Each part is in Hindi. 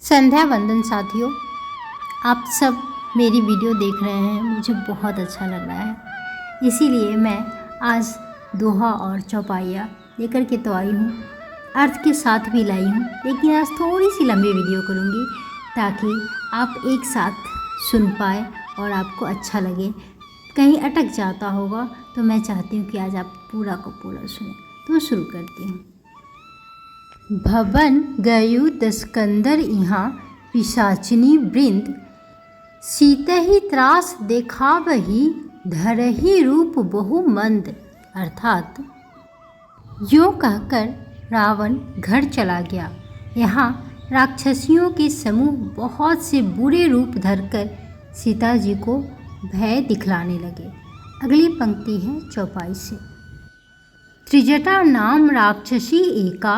संध्या वंदन साथियों, आप सब मेरी वीडियो देख रहे हैं, मुझे बहुत अच्छा लग रहा है। इसीलिए मैं आज दोहा और चौपाइयाँ लेकर के तो आई हूँ, अर्थ के साथ भी लाई हूँ, लेकिन आज थोड़ी सी लंबी वीडियो करूँगी ताकि आप एक साथ सुन पाए और आपको अच्छा लगे। कहीं अटक जाता होगा तो मैं चाहती हूँ कि आज आप पूरा को पूरा सुने। तो शुरू करती हूँ। भवन गयु दस्कंदर इहाँ पिशाचिनी वृंद, सीतहि त्रास देखावही धरहि रूप बहु मंद। अर्थात यूँ कहकर रावण घर चला गया। यहाँ राक्षसियों के समूह बहुत से बुरे रूप धरकर सीता जी को भय दिखलाने लगे। अगली पंक्ति है चौपाई से। त्रिजटा नाम राक्षसी एका,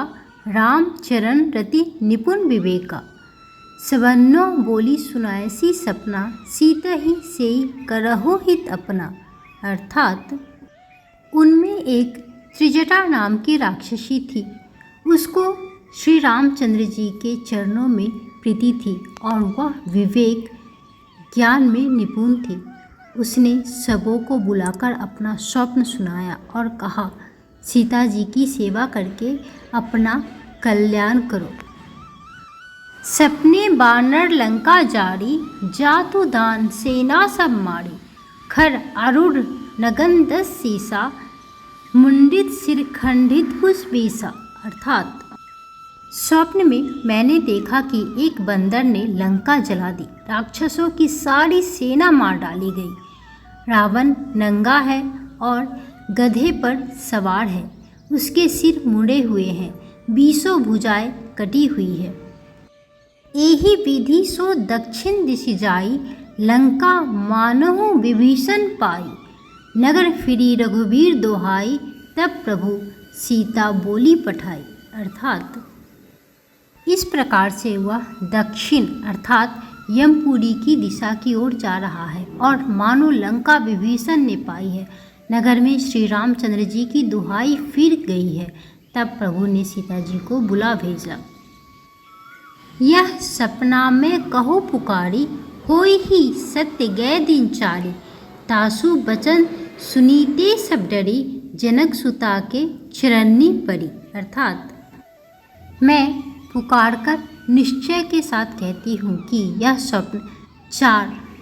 राम चरण रति निपुण विवेका। सवन्नो बोली सुनायसी सपना, सीता ही सेई करहो हित अपना। अर्थात उनमें एक त्रिजटा नाम की राक्षसी थी। उसको श्री रामचंद्र जी के चरणों में प्रीति थी और वह विवेक ज्ञान में निपुण थी। उसने सबों को बुलाकर अपना स्वप्न सुनाया और कहा, सीता जी की सेवा करके अपना कल्याण करो। सपने बानर लंका जारी, जातु दान सेना सब मारी। खर आरूढ़ नगन 10 सीसा, मुंडित सिर खंडित पुष्पीसा। अर्थात स्वप्न में मैंने देखा कि एक बंदर ने लंका जला दी, राक्षसों की सारी सेना मार डाली गई। रावण नंगा है और गधे पर सवार है, उसके सिर मुड़े हुए हैं, 20 भुजाएं कटी हुई है। एहि विधि सो दक्षिण दिशि जाई, लंका मानहु विभीषण पाई। नगर फिरी रघुवीर दोहाई, तब प्रभु सीता बोली पठाई। अर्थात इस प्रकार से वह दक्षिण अर्थात यमपुरी की दिशा की ओर जा रहा है और मानो लंका विभीषण ने पाई है। नगर में श्री रामचंद्र जी की दुहाई फिर गई है। तब प्रभु ने सीता जी को बुला भेजा। यह सपना में कहो पुकारी, होई ही सत्य गए दिन चारी। तासु बचन सुनीते सब डरी, जनक सुता के चरन्नी पड़ी। अर्थात मैं पुकार कर निश्चय के साथ कहती हूँ कि यह स्वप्न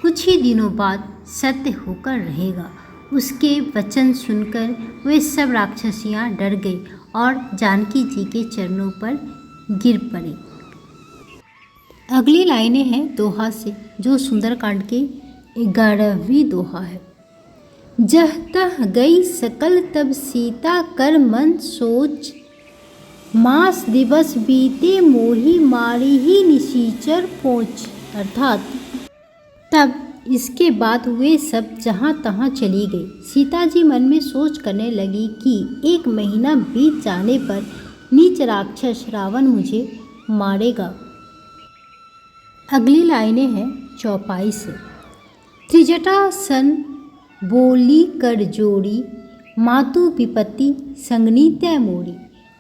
कुछ ही दिनों बाद सत्य होकर रहेगा। उसके वचन सुनकर वे सब राक्षसियाँ डर गई और जानकी जी के चरणों पर गिर पड़ी। अगली लाइनें हैं दोहा से, जो सुंदरकांड की 11वीं दोहा है। जह तह गई सकल तब सीता कर मन सोच, मास दिवस बीते मोही मारी ही निशीचर पोंछ। अर्थात तब इसके बाद वे सब जहाँ तहाँ चली गई। सीता जी मन में सोच करने लगी कि 1 महीना बीत जाने पर नीच राक्षस रावण मुझे मारेगा। अगली लाइनें हैं चौपाई से। त्रिजटा सन बोली कर जोड़ी, मातु विपत्ति संगनी तय मोरी।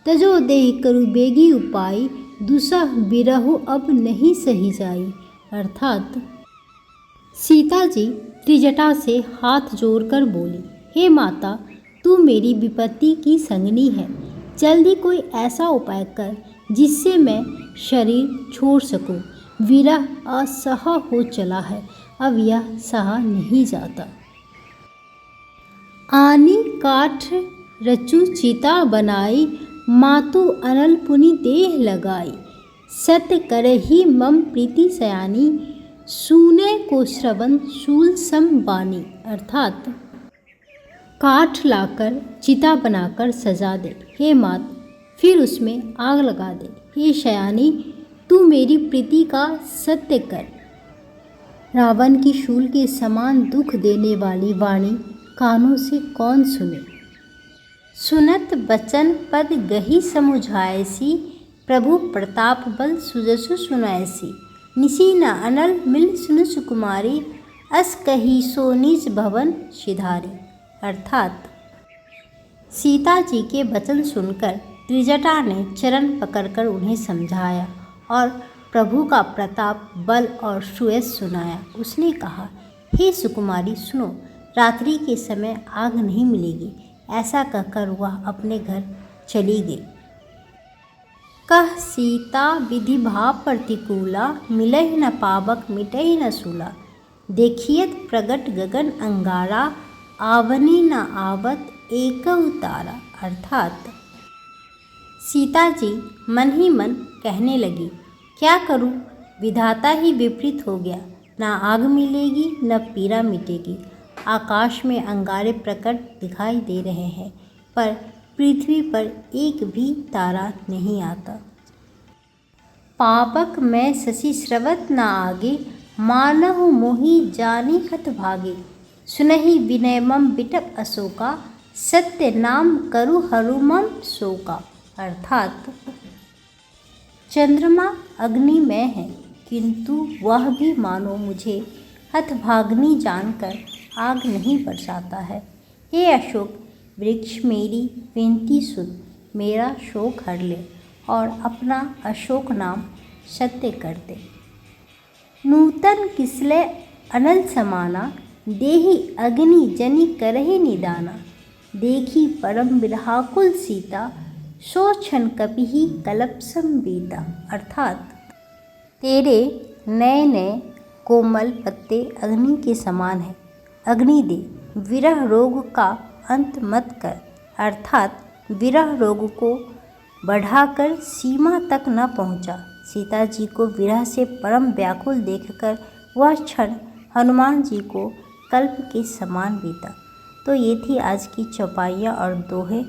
तजो देह करु बेगी उपाय, दुसह बिरहु अब नहीं सही जाई। अर्थात सीता जी त्रिजटा से हाथ जोड़कर बोली, हे माता, तू मेरी विपत्ति की संगनी है, जल्दी कोई ऐसा उपाय कर जिससे मैं शरीर छोड़ सकूं। विरह असह हो चला है, अब यह सहा नहीं जाता। आनी काठ रचु चिता बनाई, मातु अनल पुनि देह लगाई। सत्य करही मम प्रीति सयानी, सुने को श्रवण शूल सम बानी। अर्थात काठ लाकर चिता बनाकर सजा दे, हे मात, फिर उसमें आग लगा दे। हे शयानी, तू मेरी प्रीति का सत्य कर। रावण की शूल के समान दुख देने वाली वाणी कानों से कौन सुने। सुनत बचन पद गही समुझायसी, प्रभु प्रताप बल सुजसु सुनायसी। निसी न अनल मिल सुन सुकुमारी, अस कही सो निज भवन सिधारी। अर्थात सीता जी के वचन सुनकर त्रिजटा ने चरण पकड़कर उन्हें समझाया और प्रभु का प्रताप, बल और सुयश सुनाया। उसने कहा, हे सुकुमारी सुनो, रात्रि के समय आग नहीं मिलेगी। ऐसा कहकर वह अपने घर चली गई। कह सीता विधि भाव प्रतिकूला, मिलहि न पावक मिटहि न सूला। देखियत प्रगट गगन अंगारा, आवनी न आवत एकउ तारा। अर्थात सीता जी मन ही मन कहने लगी, क्या करूं, विधाता ही विपरीत हो गया। ना आग मिलेगी न पीड़ा मिटेगी। आकाश में अंगारे प्रकट दिखाई दे रहे हैं, पर पृथ्वी पर एक भी तारा नहीं आता। पावक में शशि स्रवत न आगे, मानहु मोहि जानि हतभागे। सुनहि विनय मम बिटप अशोका, सत्य नाम करु हरु मम शोका। अर्थात चंद्रमा अग्नि में है, किंतु वह भी मानो मुझे हतभाग्नि जानकर आग नहीं बरसाता है। हे अशोक वृक्ष, मेरी विनती सुन, मेरा शोक हर ले और अपना अशोक नाम सत्य कर दे। नूतन किसले अनल समाना, देहि अग्नि जनि करहि निदाना। देखी परम विरहाकुल सीता, सो क्षण कपिहि कलप संबीता। अर्थात तेरे नए नए कोमल पत्ते अग्नि के समान हैं, अग्नि दे, विरह रोग का अंत मत कर। अर्थात विरह रोग को बढ़ाकर सीमा तक न पहुंचा। सीता जी को विरह से परम व्याकुल देखकर वह क्षण हनुमान जी को कल्प के समान बीता। तो ये थी आज की चौपाइयाँ और दोहे।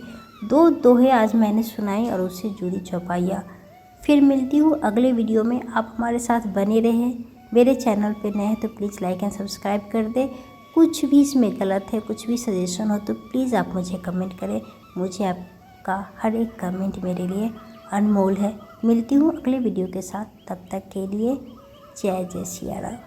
दो दोहे आज मैंने सुनाई और उससे जुड़ी चौपाइयाँ। फिर मिलती हूँ अगले वीडियो में। आप हमारे साथ बने रहें। मेरे चैनल पे नए हैं तो प्लीज़ लाइक एंड सब्सक्राइब कर दें। कुछ भी इसमें गलत है, कुछ भी सजेशन हो तो प्लीज़ आप मुझे कमेंट करें। मुझे आपका हर एक कमेंट मेरे लिए अनमोल है। मिलती हूँ अगले वीडियो के साथ, तब तक के लिए जय जय सिया राम।